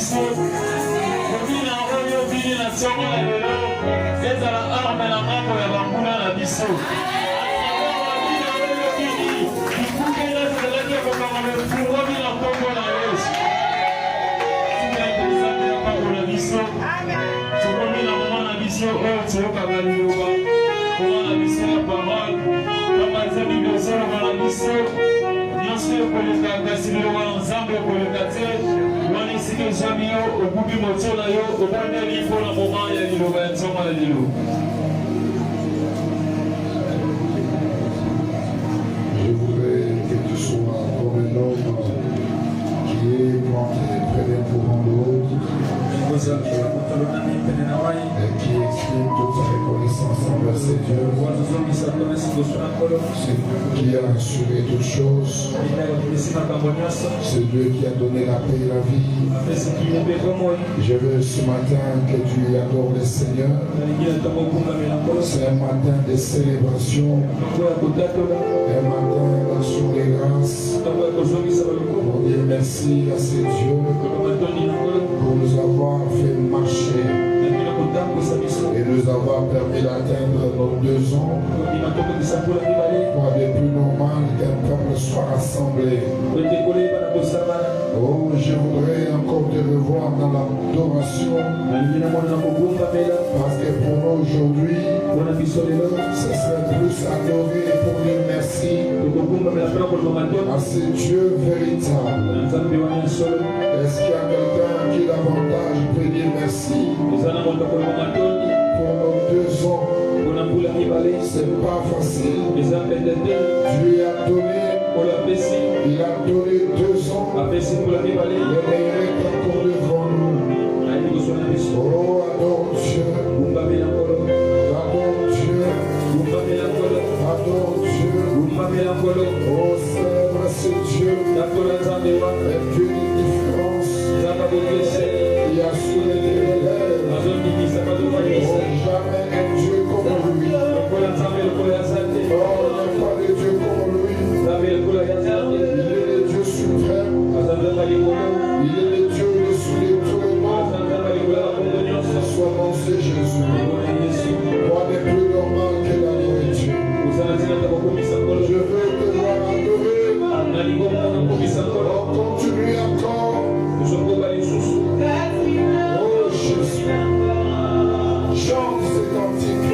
biso. Kobina oyo bini na tiongo na lelo. Ezala arme na mambo ya bambula na biso. Kobina oyo bini. Ikuke na zeleke kokanga mefungo bina kongo na Yesu. Sina itelizame ya mambo na biso. Tukomina mama na biso oyo tuyokanga liloba. Koma na biso ya parole. Kama zemi bezolo na biso. Nyonso ekoleka kasi liloba na nzambe ekoleka te. Wana esika ezwami yo okubi moto na yo obondeli mpona moma ya liloba ya nzongo ya lelo. Je voudrais que tu sois comme un homme qui est planté près d'un courant d'eau et qui exprime toute sa reconnaissance envers ses dieux, qui a assuré toutes choses, c'est Dieu qui a donné la paix et la vie. Je veux ce matin que tu adores le Seigneur. C'est un matin de célébration, un matin d'action de grâce, pour dire merci à ces dieux pour nous avoir fait marcher et nous avoir permis d'atteindre nos 2 ans. Quoi de plus normal qu'un peuple soit rassemblé. Oh, je voudrais encore te revoir dans l'adoration, parce que pour nous aujourd'hui, ce serait plus adoré pour dire merci à ce Dieu véritable. Est-ce qu'il y a quelqu'un qui davantage peut dire merci pour nos 2 ans? C'est pas facile. Dieu a donné, il a donné 2 ans. Le meilleur est encore devant nous. Oh, adore Dieu. Adore Dieu. Adore Dieu. Oh, célèbre ce Dieu. Un Dieu de différence. Il a soulevé les lèvres. Oh, jamais un Dieu comme lui. Oh, il n'y a pas de Dieu comme lui. Il est le Dieu suprême. Il est le Dieu dessus de tous les noms. Son nom c'est Jésus. Quoi de plus normal que d'adorer Dieu? Je veux te voir adorer. Oh, continue encore. Oh Jésus. Chante ce cantique.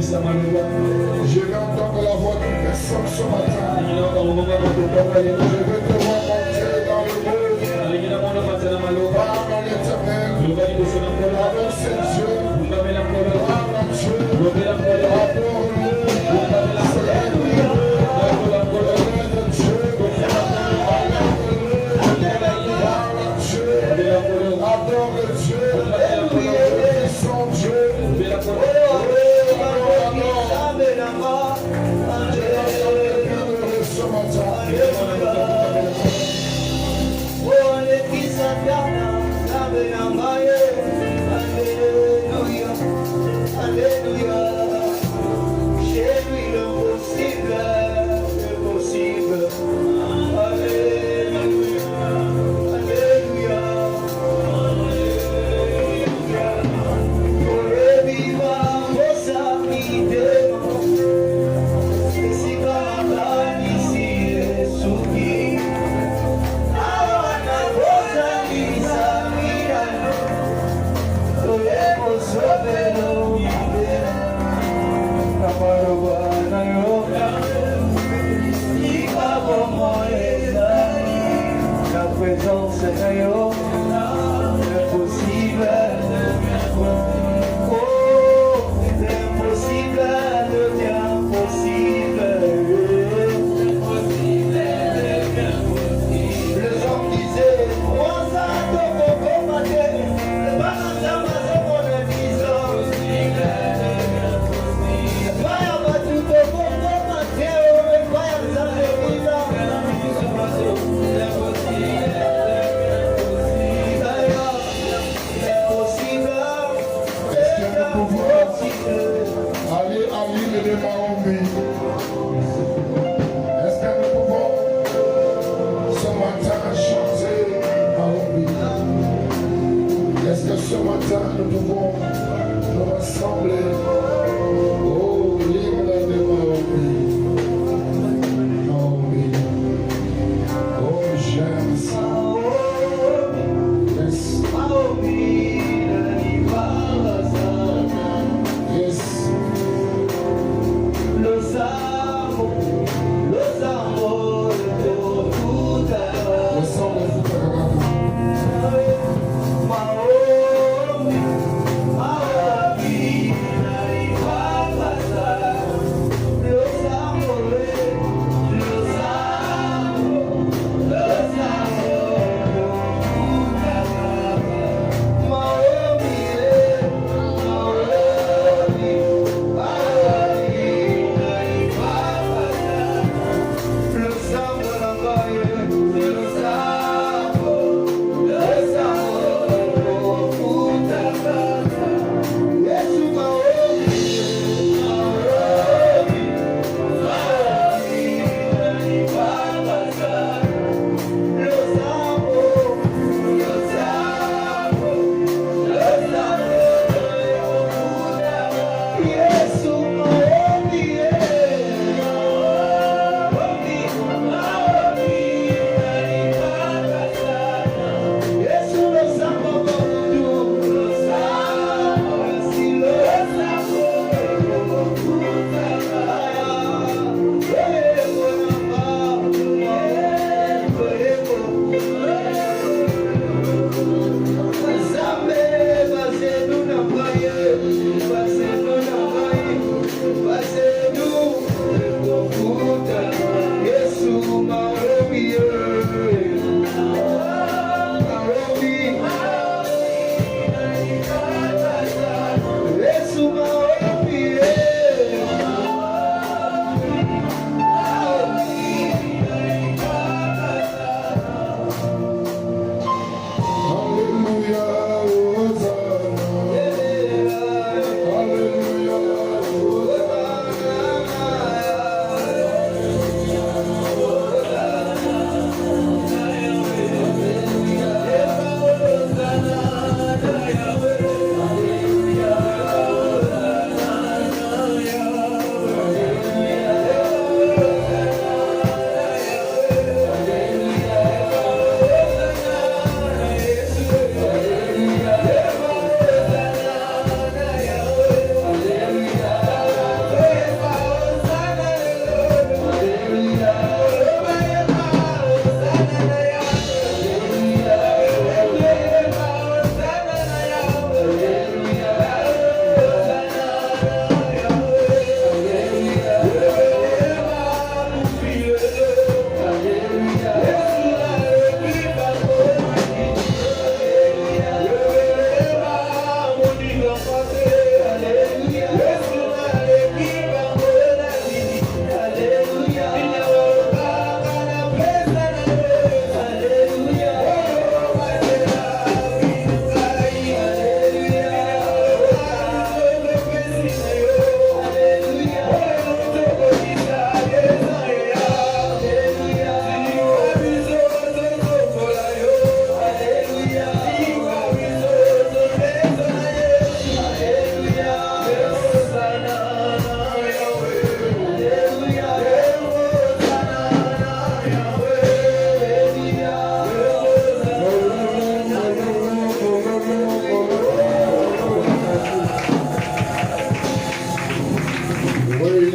Je vais entendre la voix d'une personne ce matin. Je vais te voir monter dans le monde. Par l'éternel. Avec ses yeux. Par la Dieu. Adore le Dieu. Son Dieu.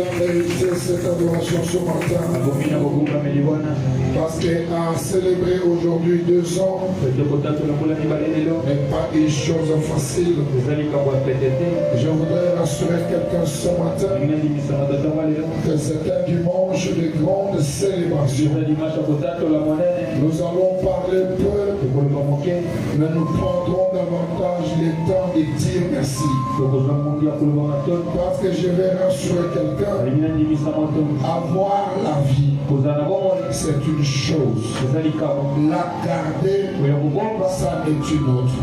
a mérité cette adoration ce matin. Parce qu'elle a célébré aujourd'hui 2 ans. Mais pas une chose facile. Je voudrais rassurer quelqu'un ce matin que c'est un dimanche de grande célébration. Nous allons parler peu, mais nous prendrons davantage le temps de dire merci. Parce que je vais rassurer quelqu'un, avoir la vie, c'est une chose. La garder, ça est une autre.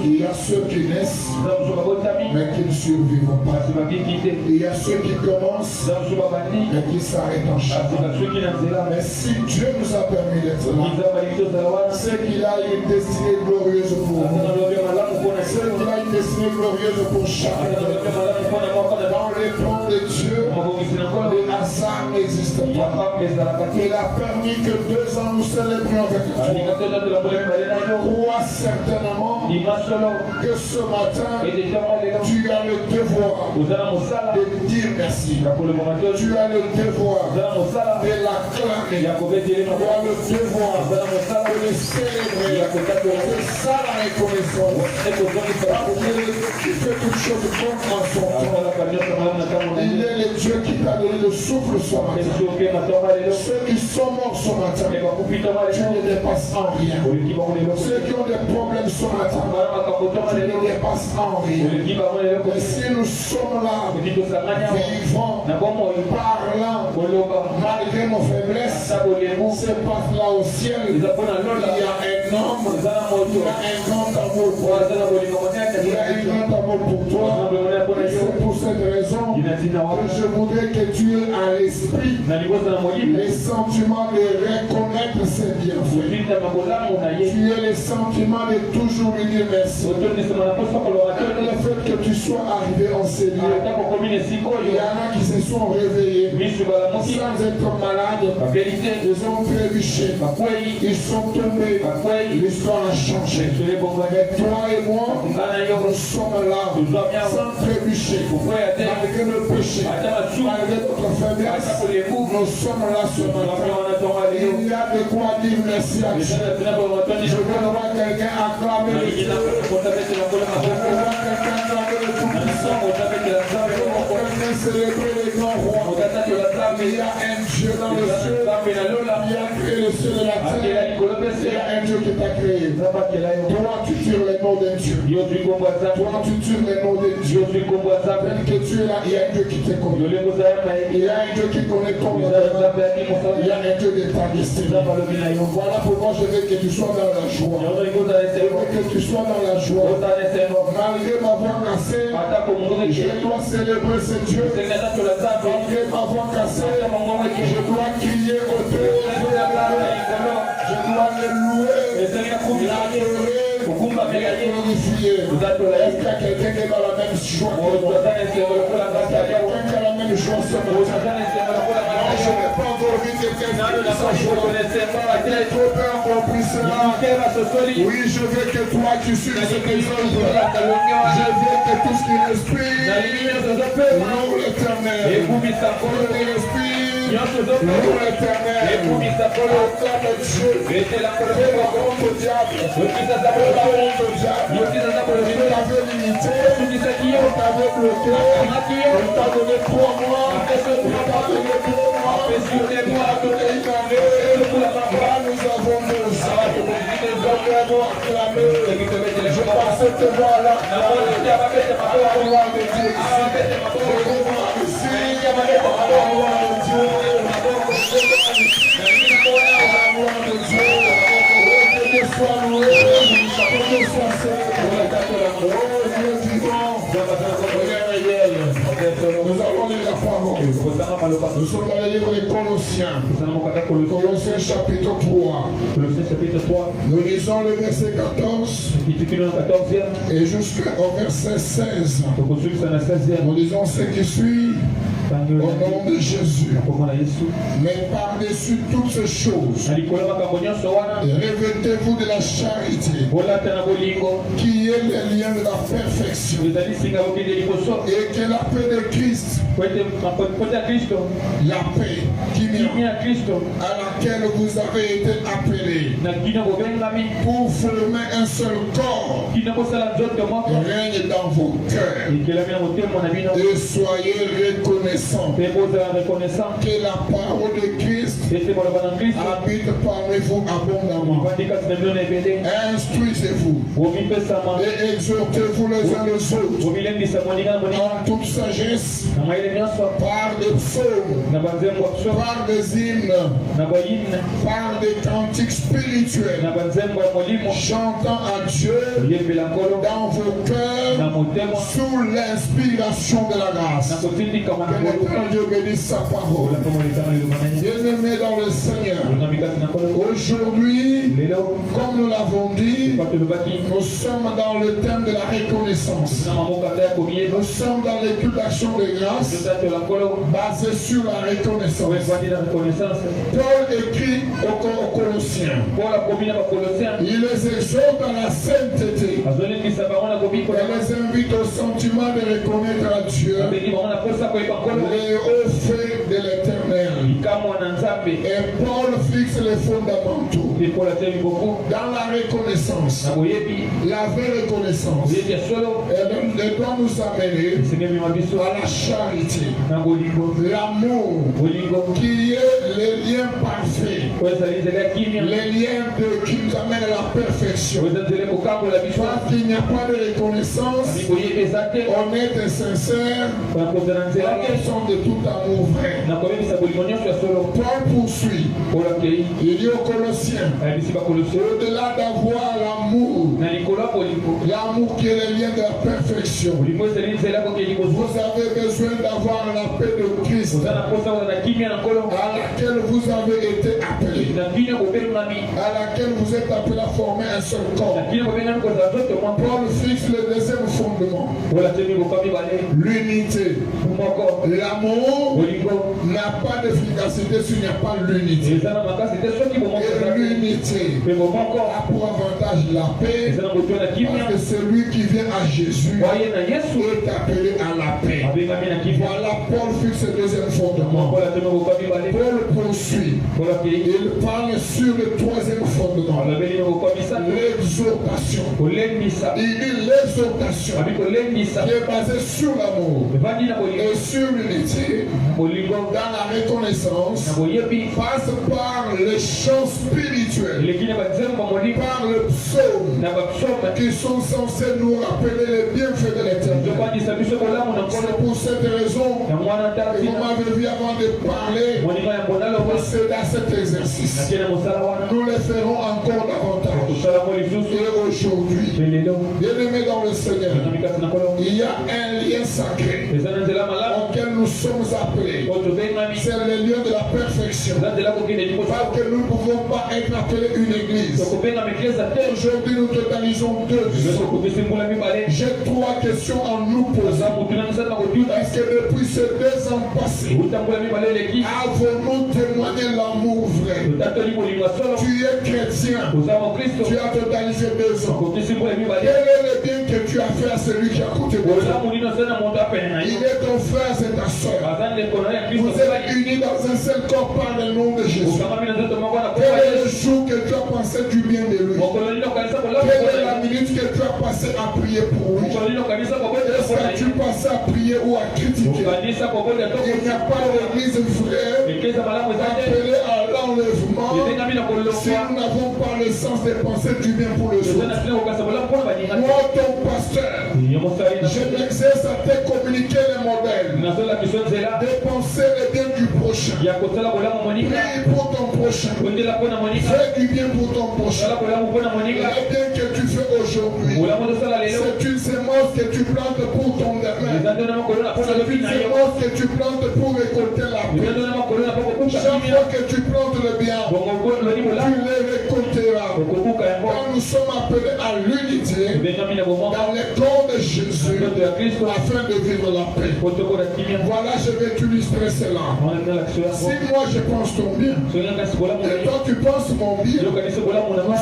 Il y a ceux qui naissent, mais qui ne survivent pas. Il y a ceux qui commencent, mais qui s'arrêtent en chemin. Mais si Dieu nous a permis d'être là, c'est qu'il a une destinée glorieuse pour nous. C'est qu'il a une destinée glorieuse pour chacun. Dans les plans de Dieu, le hasard n'existe pas. Il a permis que 2 ans nous célébrions avec toi. Crois certainement que ce matin, tu as le devoir de dire merci. Tu as le devoir de l'acclamer. Tu as le devoir de le célébrer. C'est ça la reconnaissance. Qui fait toute chose bonne en son temps. Il est le Dieu qui t'a donné le souffle ce matin. Ceux qui sont morts ce matin, tu ne dépasses en rien. Ceux qui ont des problèmes ce matin, tu ne dépasses en rien. Mais si nous sommes là, vivants, parlant, malgré nos faiblesses, c'est parce là au ciel, il y a un homme, il y a un grand amour pour toi. Il y a un grand amour pour toi. C'est pour cette raison que je voudrais que tu aies à l'esprit les sentiments de reconnaître ses bienfaits. Tu aies les sentiments de toujours lui dire merci. Le fait que tu sois arrivé en ces lieux, il y en a qui se sont réveillés sans être malades. Ils ont trébuché, ils sont tombés, l'histoire a changé. Mais toi et moi, nous sommes là sans trébucher, malgré le péché, malgré notre faiblesse. Nous sommes là ce matin. Il y a de quoi dire merci à Dieu. Je veux voir quelqu'un acclamer le Dieu. Je veux voir quelqu'un acclamer le Tout-Puissant. Je veux voir quelqu'un célébrer les grands rois. Il y a un Dieu dans le ciel. Il a créé le ciel et la terre. Il y a un Dieu qui t'a créé. Toi, tu tires les noms d'un Dieu. Toi, tu tires les noms d'un Dieu. Même que tu es là, il y a un Dieu qui te connaît. Il y a un Dieu qui connaît ton nom. Il y a un Dieu de ta destinée. Voilà pourquoi je veux que tu sois dans la joie. Je veux que tu sois dans la joie. Malgré ma voix cassée, je dois célébrer ce Dieu. Malgré ma voix cassée, je dois crier au Dieu. Je dois le louer, l'adorer. Glorifier. Est-ce qu'il y a quelqu'un qui est dans la même joie que moi? Est-ce qu'il y a quelqu'un qui a la même joie ce matin? Je n'ai pas encore vu quelqu'un qui a sa joie. Trop peu compris cela. Oui, je veux que toi tu suives cet exemple. Je veux que tout ce qui respire loue l'Éternel. Tout ce qui respire loue l'Éternel. Acclame Dieu. Fais la honte au diable. On t'avait limité, on t'avait bloqué, on t'a donné 3 mois, on t'a donné 2 mois, on t'a donné 1 année. Là, nous avons besoin vraiment acclamer. Je pensais te voir là, la gloire de Dieu ici, la gloire de Dieu, sois loué, que sois célébré. Oh Dieu vivant, nous avons lu la parole. Nous sommes dans le livre des Colossiens. Colossiens chapitre 3. Nous lisons le verset 14 et jusqu'au verset 16. Nous lisons ce qui suit. au nom de Jésus. Mais par-dessus toutes ces choses, revêtez-vous de la charité, qui est le lien de la perfection, et que la paix de Christ, la paix qui vient, à laquelle vous avez été appelés, pour former un seul corps, règne dans vos cœurs, et soyez reconnaissants que la parole de Christ habite parmi vous abondamment. Instruisez-vous et exhortez-vous les uns les autres en toute sagesse, par des psaumes, par des hymnes, par des cantiques spirituels, chantant à Dieu dans vos cœurs sous l'inspiration de la grâce. Que notre Dieu bénisse sa parole. Bien-aimés dans le Seigneur, aujourd'hui, comme nous l'avons dit, nous sommes dans le thème de la reconnaissance. Nous sommes dans l'étude d'action de grâce basée sur la reconnaissance. Paul écrit aux Colossiens. Il les exhorte à la sainteté. Elle les invite au sentiment de reconnaître à Dieu les hauts faits de l'éternel. Et Paul fixe les fondamentaux dans la reconnaissance. La vraie reconnaissance, elle doit nous amener à la charité, l'amour, qui est le lien parfait, les liens qui nous amènent à la perfection. Parce qu'il n'y a pas de reconnaissance honnête et sincère, à l'absence de tout amour vrai. Paul poursuit. Il dit aux Colossiens, au-delà d'avoir l'amour, l'amour qui est le lien de la perfection, vous avez besoin d'avoir la paix de Christ, à laquelle vous avez été appelés, à laquelle vous êtes appelés à former un seul corps. Paul fixe le deuxième fondement, l'unité. L'amour n'a pas d'efficacité s'il n'y a pas l'unité. Et l'unité a pour avantage la paix, parce que celui qui vient à Jésus est appelé à la paix. Voilà, Paul fixe le deuxième fondement. Paul poursuit. Il parle sur le troisième fondement, l'exhortation. Il dit l'exhortation qui est basée sur l'amour et sur l'unité, dans la reconnaissance, passe par les chants spirituels, par le psaume, qui sont censés nous rappeler les bienfaits de l'éternel. C'est pour cette raison que vous m'avez vu avant de parler procéder à cet exercice. Nous le ferons encore davantage. Et aujourd'hui, bien-aimés dans le Seigneur, il y a un lien sacré auquel nous sommes appelés. C'est le lien de la perfection. Parce que nous ne pouvons pas être appelés une église. Aujourd'hui, nous totalisons 2 ans. J'ai 3 questions en nous posant. Est-ce que depuis ces 2 ans passés, avons-nous témoigné l'amour vrai? Tu es chrétien. Tu as totalisé 2 ans. Quel est le bien que tu as fait à celui qui a côté de toi? Il est ton frère, c'est ta soeur. Vous êtes unis dans un seul corps par le nom de Jésus. Quel est le jour que tu as pensé du bien de lui? Quelle est la minute que tu as passé à prier pour lui? Est-ce que tu passes à prier ou à critiquer? Il n'y a pas d'église vraie appelée à l'enlèvement si nous n'avons pas le sens de penser du bien pour le autre. Moi, ton pasteur, je m'exerce à te communiquer les modèles de penser le bien du prochain. Prie pour ton prochain. Fais du bien pour ton prochain. Le bien que tu fais aujourd'hui, c'est une sémence que tu plantes pour ton demain. C'est une sémence que tu plantes pour récolter la paix. Chaque fois que tu plantes le bien, tu les récolteras. Quand nous sommes appelés à l'unité dans les corps de Jésus afin de vivre la paix. Voilà, je vais t'illustrer cela. Si moi je pense ton bien et toi tu penses mon bien, nous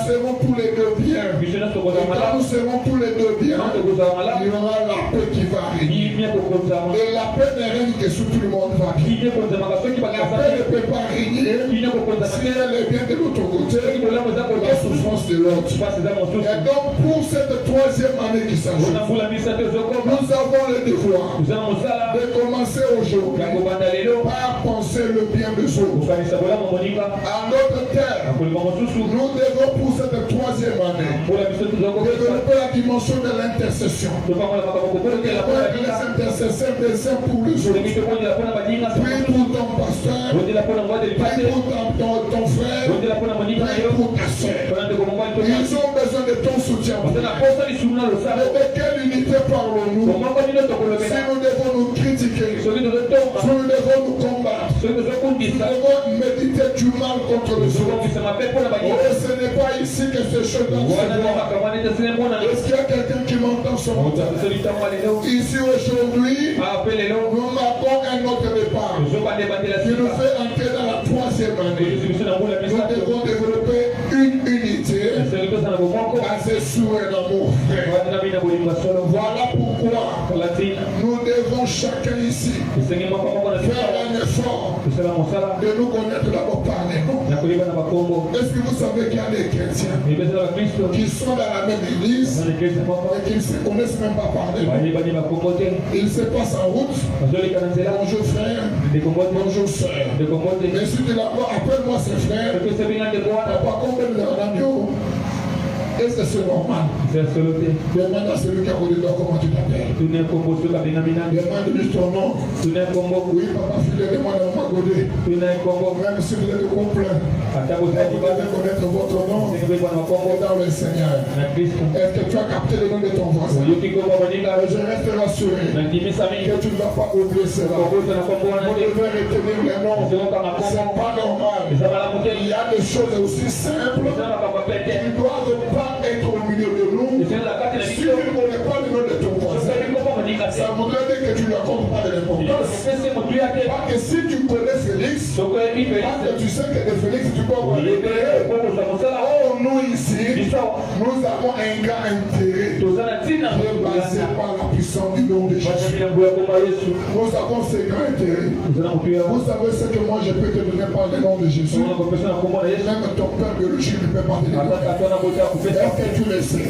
serons tous les deux bien. Et quand nous serons tous les deux bien, il y aura la paix qui va régner. Et la paix ne règne que si tout le monde va bien. La paix ne peut pas régner si elle est bien de l'autre côté, la souffrance de l'autre. Et donc pour cette troisième année qui s'ajoute, nous avons le devoir de commencer aujourd'hui par penser le bien des autres. En d'autres termes, nous devons pour cette troisième année développer la dimension de l'intercession. Les intercesseurs des uns pour les autres. Prie pour ton pasteur, prie pour ton frère, prie pour ta soeur. Ils ont besoin de ton soutien. Mais de quelle unité parlons-nous? Si nous devons nous critiquer, si nous devons nous combattre, si nous devons méditer du mal contre le autres. Et ce n'est pas ici que ces choses doivent se voir. Est-ce qu'il y a quelqu'un qui m'entend ce matin? Ici aujourd'hui, nous marquons un autre départ qui nous fait entrer dans la troisième année. Nous devons développer une unité basée sur un amour frère. Voilà pourquoi nous devons chacun ici faire un effort de nous connaître d'abord par les noms. Est-ce que vous savez qu'il y a des chrétiens qui sont dans la même église et qui ne se connaissent même pas par les noms? Ils se passent en route. Bonjour frère, bonjour soeur. Mais si tu l'as, appelle-moi ce frère. Papa, combien de l'agneau? Est-ce que c'est normal? Demande à celui qui a connu toi comment tu t'appelles. Demande-lui ton nom. Oui, papa, fidèlement, maman Godé. Même si vous êtes complet, vous devez connaître votre nom dans le Seigneur. Est-ce que tu as capté le nom de ton voisin? Je reste rassuré que tu ne vas pas oublier cela. Vous devez retenir les noms. Ce n'est pas normal. Il y a des choses aussi simples qui ne doivent pas être au milieu de nous. Si tu ne connais pas le nom de ton voisin, ça voudrait dire que tu ne lui accordes pas de l'importance. Parce que si tu connais Félix, parce que tu sais que de Félix tu peux avoir l'intérêt. Oh, nous ici, nous avons un grand intérêt qui est basé par la puissance du nom de Jésus. Nous avons ce grand intérêt. Vous savez ce que moi je peux te donner par le nom de Jésus. Même ton père biologique ne peut pas te donner. Est-ce que tu le sais?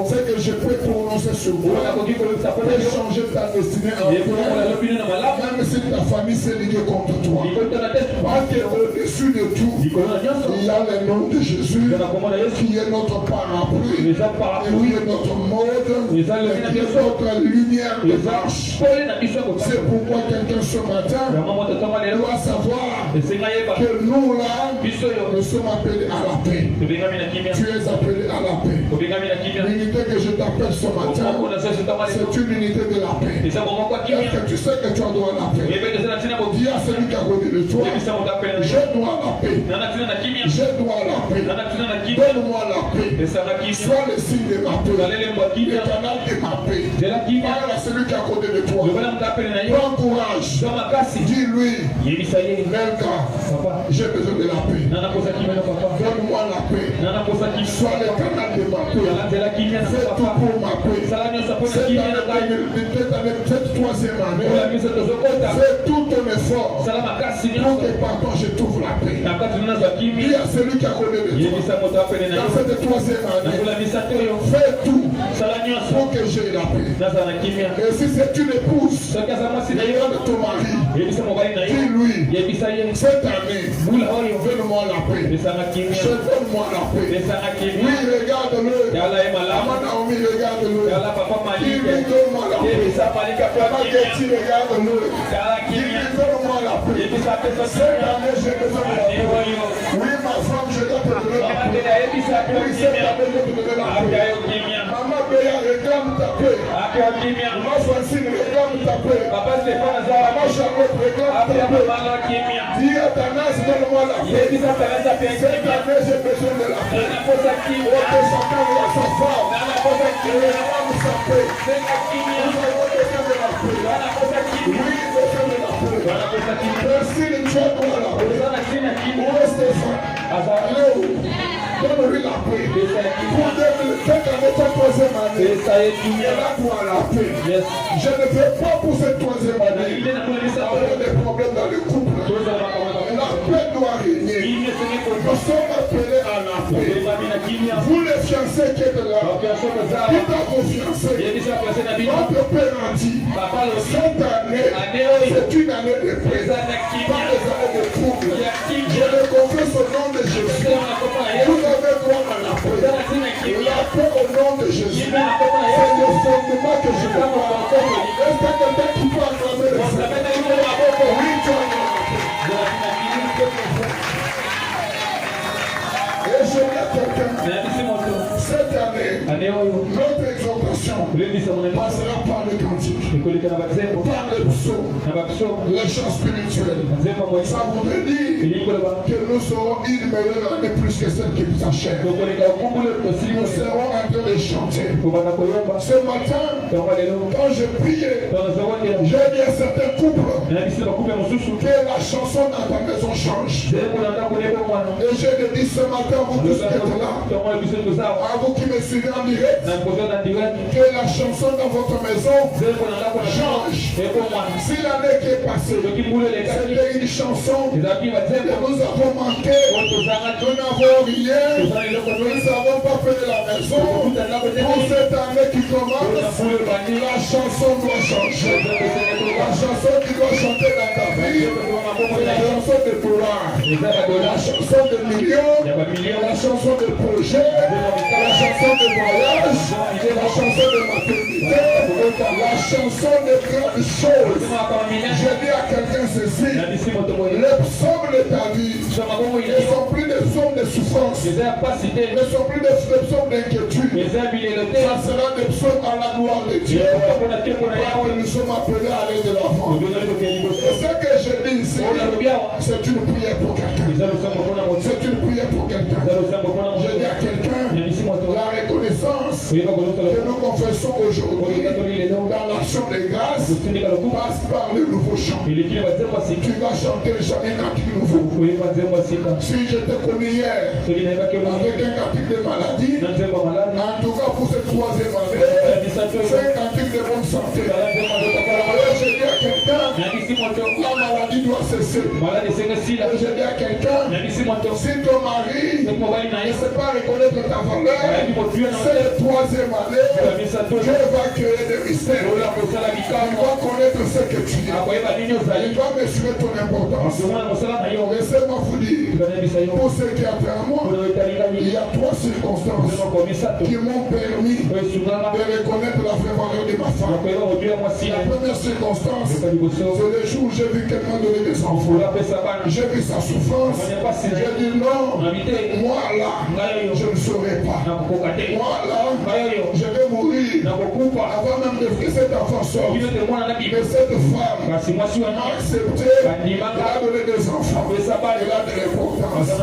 C'est que je peux prononcer sur vous pour changer ta destinée en paix, même si ta famille s'est liée contre toi. Parce qu'au-dessus de tout, il y a le nom de Jésus qui est notre parapluie, qui est notre mode, qui est notre lumière de marche. C'est pourquoi quelqu'un ce matin doit savoir que nous là, nous sommes appelés à la paix. Tu es appelé à la paix. L'unité que je t'appelle ce matin, c'est une unité de la paix. Est-ce que tu sais que tu as droit à la paix? Dis à celui qui a côté de toi, j'ai droit à la paix. J'ai droit à la paix. Donne-moi la paix. Sois le signe de ma paix. Le canal de ma paix. Parle à celui qui a côté de toi. Prends courage. Dis-lui, Melka, j'ai besoin de la paix. Donne-moi la paix. Sois le canal de ma paix. Fais tout pour ma paix. Cette troisième année, fais tout ton effort pour que par toi je trouve la paix. Dis à celui qui a connu de toi, dans cette troisième année, fais tout pour que j'ai la paix. Et si c'est une épouse, ayant de ton mari, dis-lui, cette année, donne-moi la paix. Je donne-moi la paix. Oui, regarde-le. Maman Naomi, regarde-le. Dis-lui, donne-moi la paix. Papa Getty, regarde-le. Dis-lui, donne-moi la paix. Cette année, j'ai besoin de la paix. Oui, ma femme, je dois te donner la paix. Oui, cette année, je te donner la paix. Maman Béa, réclame ta paix. Maman Francine, réclame ta paix. Maman Charlotte, réclame ta paix. Dis à Athanas, donne-moi la paix. Cette année, j'ai besoin de la paix. Que chacun voit sa femme. Et rend sa paix. Nous avons besoin de la paix. Oui, besoin de la paix. Merci de Dieu pour la paix. Où est Stéphane? Donne-lui la paix. Pour cette année, ta troisième année, il est là pour la paix. Je ne veux pas pour cette troisième année avoir des problèmes dans le couple. La paix doit régner. Nous sommes appelés à la paix. Vous les fiancés qui êtes là, dites à vos fiancés, votre père a dit, cette année, c'est une année de paix, pas des années de trouble. Je le confesse au nom de Jésus. Vous avez droit à la paix. La paix au nom de Jésus. C'est le fondement que je veux avoir. Est-ce que quelqu'un qui peut acclamer le Seigneur? Oui, tu as la paix. Et je dis à quelqu'un, cette année, notre exhortation passera par le cantique, par le psaume, les chants spirituels. Ça voudrait dire que nous serons une meilleure année plus que celle qui nous achève. Nous serons en train de chanter. Ce matin, quand je priais, j'ai dit à certains couples que la chanson dans ta maison change. Et je dit ce matin, vous tous qui êtes là, à vous qui me suivez en direct, que la chanson dans votre maison change. Si l'année qui est passée, c'était une chanson que nous avons manqué, nous n'avons rien, nous ne savons pas faire de la maison. Pour cette année qui commence, la chanson doit changer. La chanson qui doit chanter dans ta vie, c'est la chanson de gloire, la chanson de millions, la chanson de projet, la chanson de voyage, la chanson de maternité, la chanson de grandes choses. Je dis à quelqu'un ceci, les psaumes de ta vie ne sont plus des psaumes de souffrance, ne sont plus des psaumes d'inquiétude. Ça sera des psaumes à la gloire de Dieu. Parce que nous sommes appelés à aller de l'avant. Et ce que je dis ici, c'est une prière pour quelqu'un. C'est une prière pour quelqu'un. Je dis à quelqu'un, la reconnaissance que nous confessons aujourd'hui dans l'action des grâces passe par le nouveau chant. Tu vas chanter un cantique nouveau. Si je te connais hier avec un cantique de maladie, en tout cas pour cette troisième année, c'est un cantique de bonne santé. Alors je dis à quelqu'un, la maladie doit cesser. Je dis à quelqu'un, si ton mari ne sait pas reconnaître ta valeur, c'est la troisième année, Dieu va créer des mystères. Il va connaître ce que tu dis. Il va mesurer ton importance. Laissez-moi vous dire, pour ceux qui attendent à moi, il y a trois circonstances qui m'ont permis de reconnaître la vraie valeur de ma femme. La première circonstance, c'est le jour où j'ai vu quelqu'un donner des enfants. J'ai vu sa souffrance. J'ai dit non, moi là, je ne saurais pas. Moi là, je vais mourir avant même de cet enfant sort. Mais cette femme a accepté, elle a donné des enfants. Elle a de l'importance. La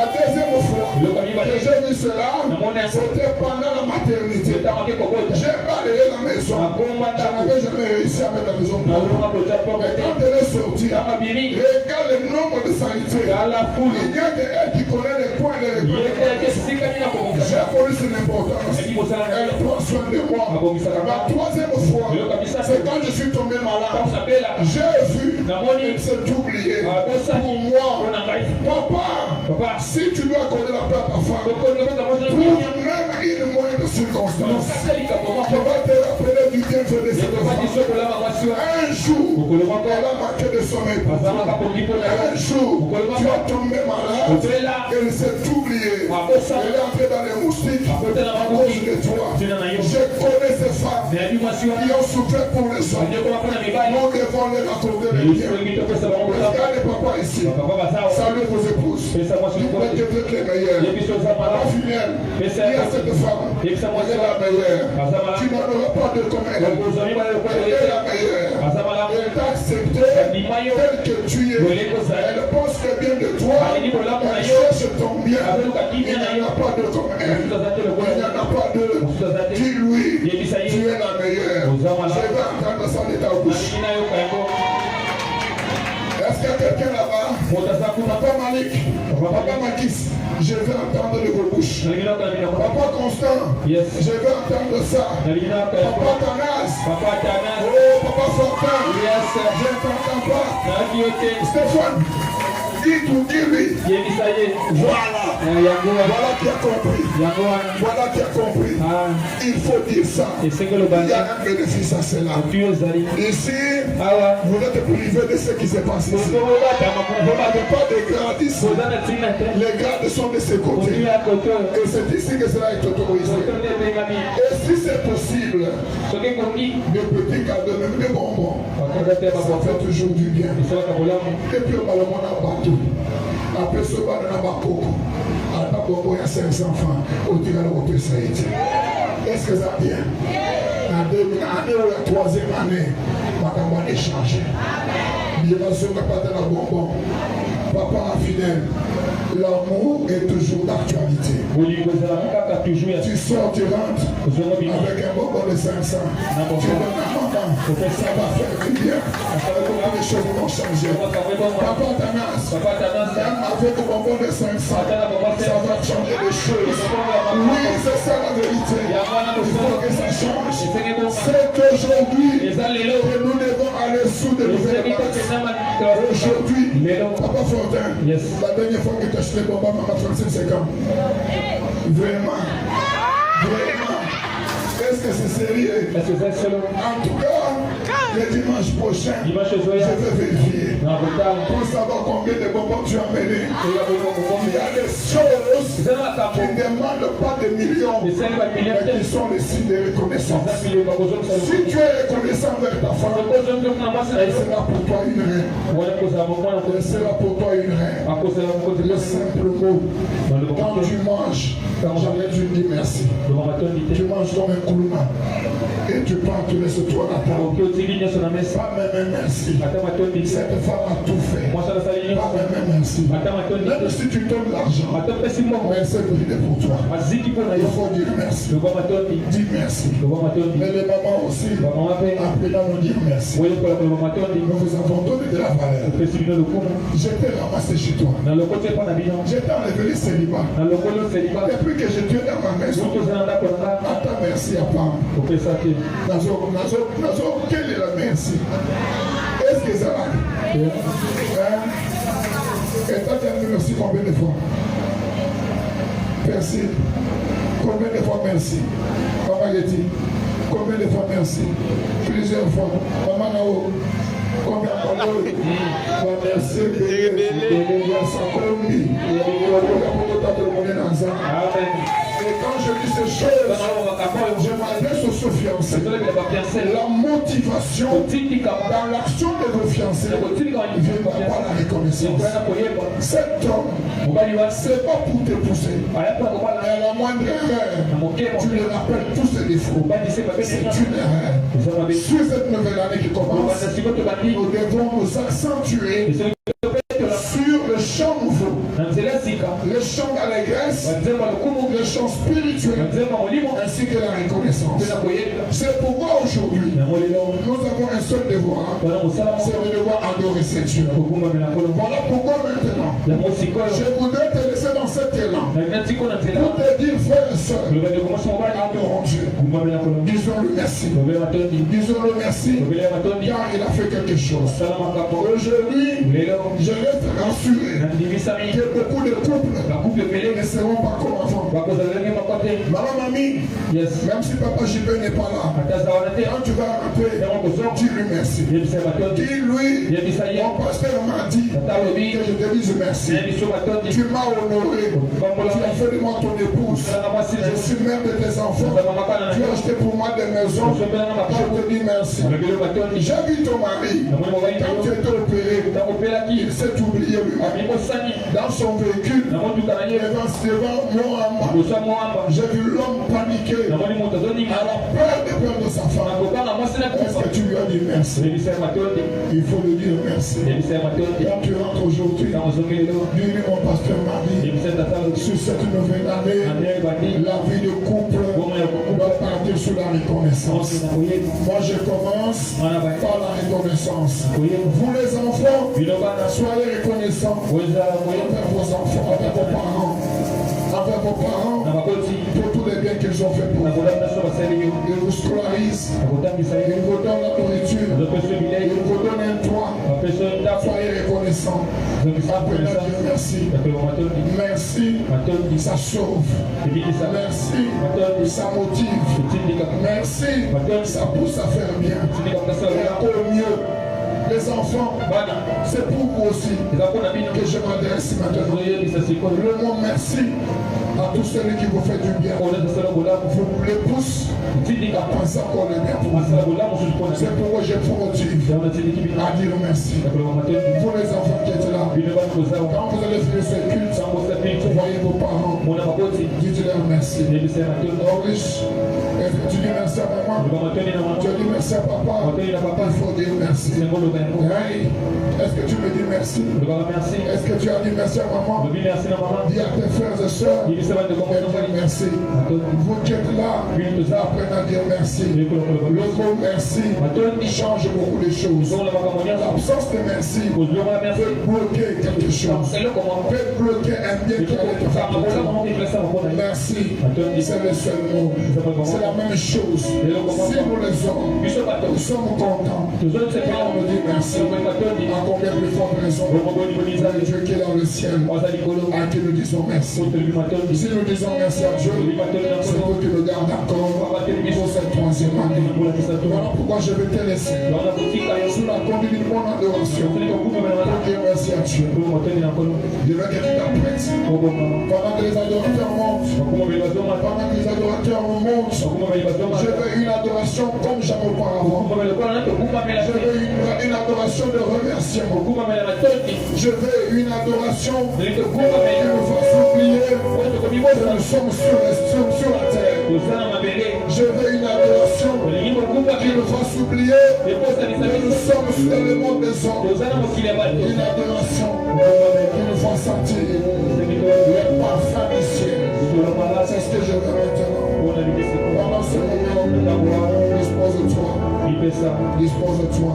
deuxième fois que j'ai vu cela, c'était pendant la maternité. J'ai balayé la maison. Je n'avais jamais réussi à mettre la maison propre. Mais quand elle est sortie, regarde le nombre de sanitaires. Il y a qu'elle qui connaît les points de l'école. J'ai connu son importance. Elle prend soin de moi. La troisième fois, c'est quand je suis tombé malade. J'ai vu qu'elle s'est oubliée. Pour moi, papa, si tu dois accorder la paix à ta femme, pour même une moindre circonstance, tu vas te rappeler du bienfait de cette femme. Un jour, elle a manqué de sommeil. Un jour, tu as tombé malade. Elle s'est oubliée. Elle est entrée dans les moustiques à cause de toi. Je connais ces femmes qui ont souffert pour les hommes. Nous devons les accorder les biens. Regardez papa ici. Salut vos épouses. Dites-moi que vous êtes les meilleurs. La filière, il y a cette femme. Elle est la meilleure. Tu n'en auras pas de comme elle. Elle est la meilleure. Elle t'a accepté tel que tu es. Elle pense que bien de toi. Elle cherche ton bien. Il n'y en a pas de comme elle. Il n'y en a pas de. Dis-lui, tu es la meilleure. Je vais entendre ça de ta bouche. Est-ce qu'il y a quelqu'un là-bas? Papa Malik, Papa Makis, je vais entendre de vos bouches. Papa Constant, je vais entendre ça. Papa Tanas, oh Papa Fortin, je ne t'entends pas. Stéphane, dis-lui. Voilà. Voilà qui a compris. Voilà qui a compris. Il faut dire ça. Il y a un bénéfice à cela. Ici, vous êtes privé de ce qui se passe ici. Vous n'avez pas de grades ici. Les grades sont de ce côté. Et c'est ici que cela est autorisé. Et si c'est possible, des petits cadeaux, même des bonbons, ça fait toujours du bien. Et puis on va le monde à bateau. Après ce bar de Nabakoko, à Nabakoko, il y a 500 francs. Au Tigala, au Tessaïti. Est-ce que ça vient? L'année ou la troisième année, on va échanger. Bien sûr, on n'a pas de la bonbon. Papa fidèle, l'amour est toujours d'actualité. Tu sors, tu rentres avec un bonbon de 500. Tu donnes à maman, ça va faire du bien. Les choses vont changer. Papa Tanas, même avec le bonbon de 500, ça va changer les choses. Oui, c'est ça la vérité. Il faut que ça change. C'est aujourd'hui que nous devons aller sous de nouvelles bases. Aujourd'hui, Papa Fortin, la dernière fois que tu as acheté le bonbon, maman 35 ans. Vraiment. Est-ce que c'est sérieux? En tout cas, le dimanche prochain, je vais vérifier pour savoir combien de bonbons tu as amené. Il y a des choses qui ne demandent pas de millions, mais qui sont les signes de reconnaissance. Si tu es reconnaissant vers ta femme, elle sera pour toi une reine. Elle sera pour toi une reine. Le simple mot, quand tu manges, jamais tu dis merci. Tu manges comme un coulouma. Et tu pars, tu laisses toi la table. Pas même merci. Cette femme a tout fait. Pas même merci. Même si tu donnes l'argent, mais elle s'est brûlée pour toi. Il faut dire merci. Dis merci. Mais les mamans aussi, après là, nous dire merci. Nous vous avons donné de la valeur. J'étais ramassé chez toi. J'étais enlevé le célibat. Depuis que je suis dans ma maison, attends merci à part. Quelle est la merci? Est-ce que ça va? Et toi, tu as dit merci combien de fois? Merci. Combien de fois merci? Maman Getty. Combien de fois merci? Plusieurs fois. Maman Nao. Combien de fois merci? Et quand je dis ces choses, je m'adresse aux fiancés. La motivation dans l'action de vos fiancés vient d'avoir la reconnaissance. Cet homme, c'est pas pour te pousser. Mais à la moindre erreur, tu le rappelles tous ses défauts. C'est une erreur. Sur cette nouvelle année qui commence, nous devons nous accentuer sur le champ nouveau, le champ d'allégresse, le champ spirituel, ainsi que la reconnaissance. C'est pourquoi aujourd'hui, nous avons un seul devoir, c'est de devoir adorer cet Dieu. Voilà pourquoi maintenant, je voudrais te laisser dans cet élan pour te dire, frères et sœurs, adorons Dieu. Disons-le merci. Disons-le merci, car il a fait quelque chose. Aujourd'hui, je vais te rassurer que beaucoup de couples ne seront pas comme avant. Maman, mamie, même si papa JP n'est pas là, quand tu vas rentrer, dis-lui merci. Dis-lui, mon pasteur m'a dit que je te dise merci. Tu m'as honoré. Tu as fait de moi ton épouse. Je suis mère de tes enfants. Tu as acheté pour moi des maisons. Je te dis merci. J'ai vu ton mari. Quand tu étais opéré, il s'est oublié lui. Dans son véhicule, devant moi, j'ai vu l'homme paniquer à la peur de perdre sa femme. Est-ce que tu lui as dire merci. Il faut le dire merci. Quand tu rentres aujourd'hui, dis mon pasteur Marie, sur cette nouvelle année, la vie de couple doit partir sur la reconnaissance. Moi je commence par la reconnaissance. Vous les enfants, soyez reconnaissants envers vos enfants, envers vos parents. Envers vos parents, pour tous les biens qu'ils ont fait pour vous. Ils vous scolarisent, ils vous donnent la nourriture, ils vous donnent un toit. Soyez reconnaissants. Apprenez à dire merci. Merci, ça sauve. Merci, ça motive. Merci, ça pousse à faire bien. Et encore mieux. Les enfants, c'est pour vous aussi que je m'adresse maintenant. Le mot merci à tous ceux qui vous font du bien. Vous les poussez à penser encore le bien pour vous. C'est pourquoi je vous motive à dire merci. Pour les enfants qui étaient là, quand vous allez finir ce culte, vous voyez vos parents, dites-leur merci. Tu dis merci à maman, tu dis merci à papa, il faut dire merci. Hey, est-ce que tu me dis merci? Est-ce que tu as dit merci à maman? Dis à tes frères et sœurs, merci. Vous qui êtes là, apprenez à dire merci. Le mot merci change beaucoup de choses. L'absence de merci peut bloquer quelque chose, peut bloquer un bien qui allait te faire. Merci, c'est le seul mot. C'est la même chose. Si nous les hommes, nous sommes contents. On nous dit merci. À combien plus forte raison le Dieu qui est dans le ciel, à qui nous disons merci. Si nous disons merci à Dieu, c'est pour qu'il nous garde encore pour cette troisième année. Voilà pourquoi je vais te laisser sous la conduite de mon adoration pour dire merci à Dieu. Je veux que tu t'apprêtes pendant que les adorateurs montent. Pendant que les adorateurs montent, je veux une adoration comme jamais auparavant. Je veux une adoration de remerciement. Je veux une adoration qui nous fasse oublier que nous sommes sur la terre. Je veux une adoration qui nous fasse oublier que nous sommes dans le monde des hommes. Une adoration qui nous fasse sentir le parfum du ciel. C'est ce que je veux maintenant. Pendant ce moment, dispose-toi. Dispose-toi.